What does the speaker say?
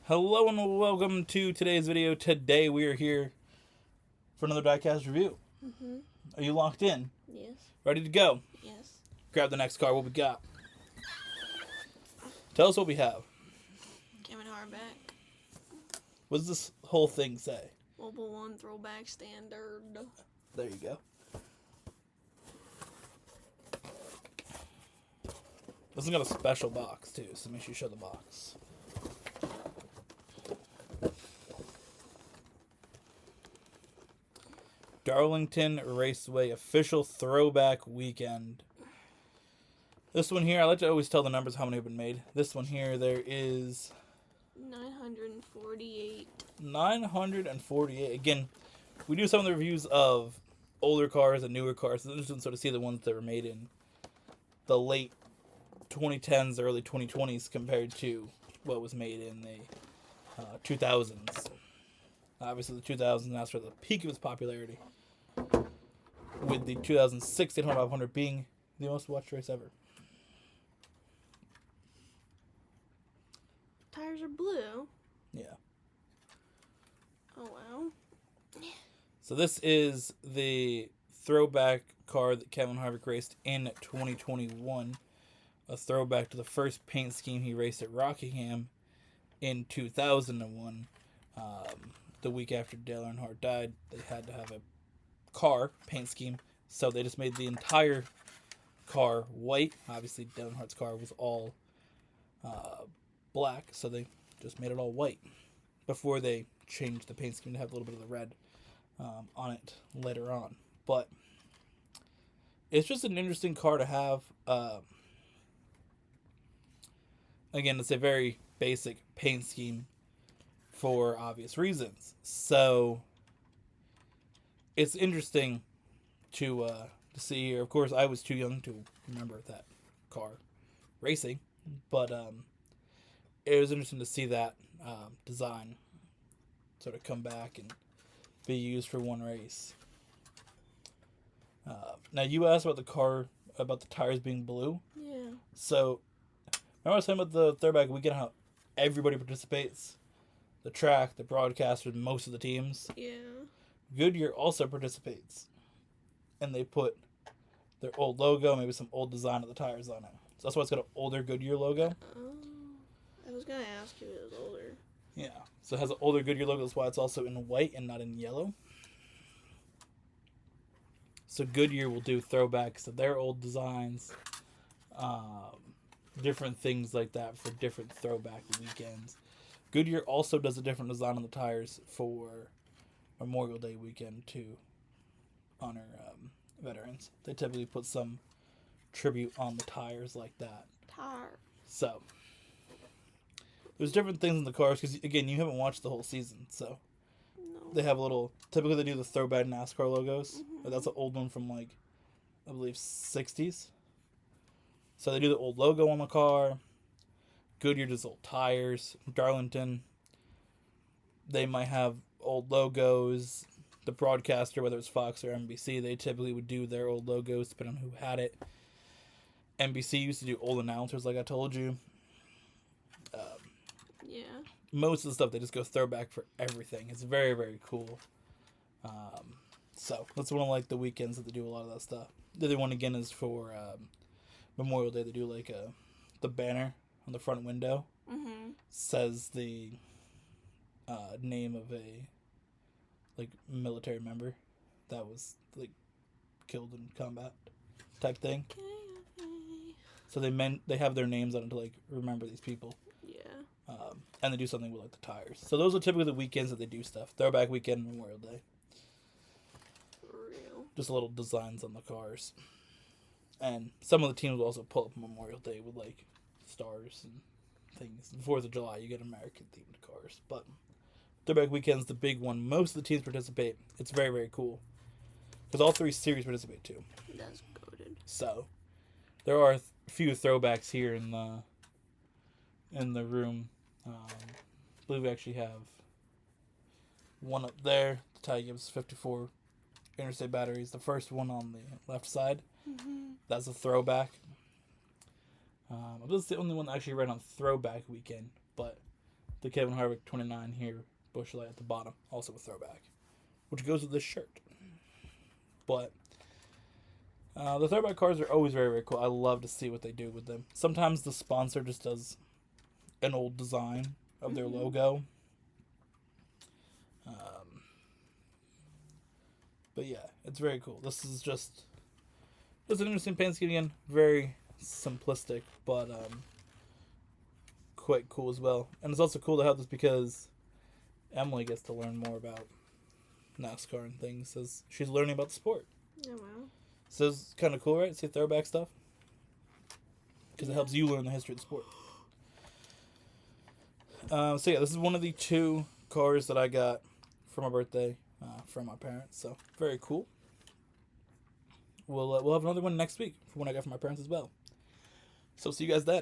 Hello and welcome to today's video. Today we are here for another Diecast review. Mm-hmm. Are you locked in? Yes. Ready to go? Yes. Grab the next car. What we got? Tell us what we have. Kevin Harvick. What does this whole thing say? Mobil 1 throwback standard. There you go. This has got a special box too, so make sure you show the box. Darlington Raceway official throwback weekend. This one here, I like to always tell the numbers how many have been made. This one here, there is 948. 948. Again, we do some of the reviews of older cars and newer cars. It's interesting to sort of see the ones that were made in the late 2010s, early 2020s compared to what was made in the 2000s. Obviously, the 2000s, that's for the peak of its popularity, with the 2006 Daytona 500 being the most watched race ever. Tires are blue. Yeah. Oh, wow. So this is the throwback car that Kevin Harvick raced in 2021. A throwback to the first paint scheme he raced at Rockingham in 2001. The week after Dale Earnhardt died, they had to have a car paint scheme, so they just made the entire car white. Obviously, Dale Earnhardt's car was all black, so they just made it all white before they changed the paint scheme to have a little bit of the red on it later on. But it's just an interesting car to have. Again, it's a very basic paint scheme for obvious reasons. So it's interesting to see here. Of course, I was too young to remember that car racing, but it was interesting to see that design sort of come back and be used for one race. Now, you asked about the car, about the tires being blue. Yeah. So, remember I was saying about the throwback weekend, how everybody participates? The track, the broadcasters, most of the teams. Yeah. Goodyear also participates. And they put their old logo, maybe some old design of the tires on it. So that's why it's got an older Goodyear logo. Oh. I was going to ask you if it was older. Yeah. So it has an older Goodyear logo. That's why it's also in white and not in yellow. So Goodyear will do throwbacks of their old designs. Different things like that for different throwback weekends. Goodyear also does a different design on the tires for Memorial Day weekend to honor veterans. They typically put some tribute on the tires like that. Tire. So there's different things in the cars because, again, you haven't watched the whole season. So No. they have a little, typically they do the throwback NASCAR logos. Mm-hmm. That's an old one from, like, I believe 60s. So they do the old logo on the car. Goodyear does old tires. Darlington, they might have old logos. The broadcaster, whether it's Fox or NBC, they typically would do their old logos depending on who had it. NBC used to do old announcers, like I told you. Yeah. Most of the stuff, they just go throwback for everything. It's very, very cool. So that's one of, like, the weekends that they do a lot of that stuff. The other one, again, is for Memorial Day. They do, like, the banner on the front window. Mm-hmm. Says the name of a, like, military member that was, like, killed in combat type thing. Okay. So they have their names on it to, like, remember these people. Yeah. And they do something with, like, the tires. So those are typically the weekends that they do stuff. Throwback weekend, Memorial Day. For real. Just little designs on the cars. And some of the teams will also pull up Memorial Day with, like, stars and things. 4th of July, you get American-themed cars. But Throwback Weekend's the big one. Most of the teams participate. It's very, very cool. Because all 3 series participate, too. That's goated. So, there are a few throwbacks here in the room. I believe we actually have one up there. The Ty Gibbs 54 Interstate batteries. The first one on the left side. Mm-hmm. That's a throwback. I believe it's the only one that actually ran on Throwback Weekend, but the Kevin Harvick 29 here, Busch Light at the bottom, also a throwback, which goes with this shirt. But the throwback cars are always very, very cool. I love to see what they do with them. Sometimes the sponsor just does an old design of their logo. But yeah, it's very cool. This is just an interesting paint scheme again. Very simplistic, but quite cool as well. And it's also cool to have this because Emily gets to learn more about NASCAR and things as she's learning about the sport. Oh, wow. So it's kind of cool, right? See throwback stuff? Because it helps you learn the history of the sport. So yeah, this is one of the 2 cars that I got for my birthday from my parents. So very cool. We'll have another one next week for when I got from my parents as well. So see you guys then.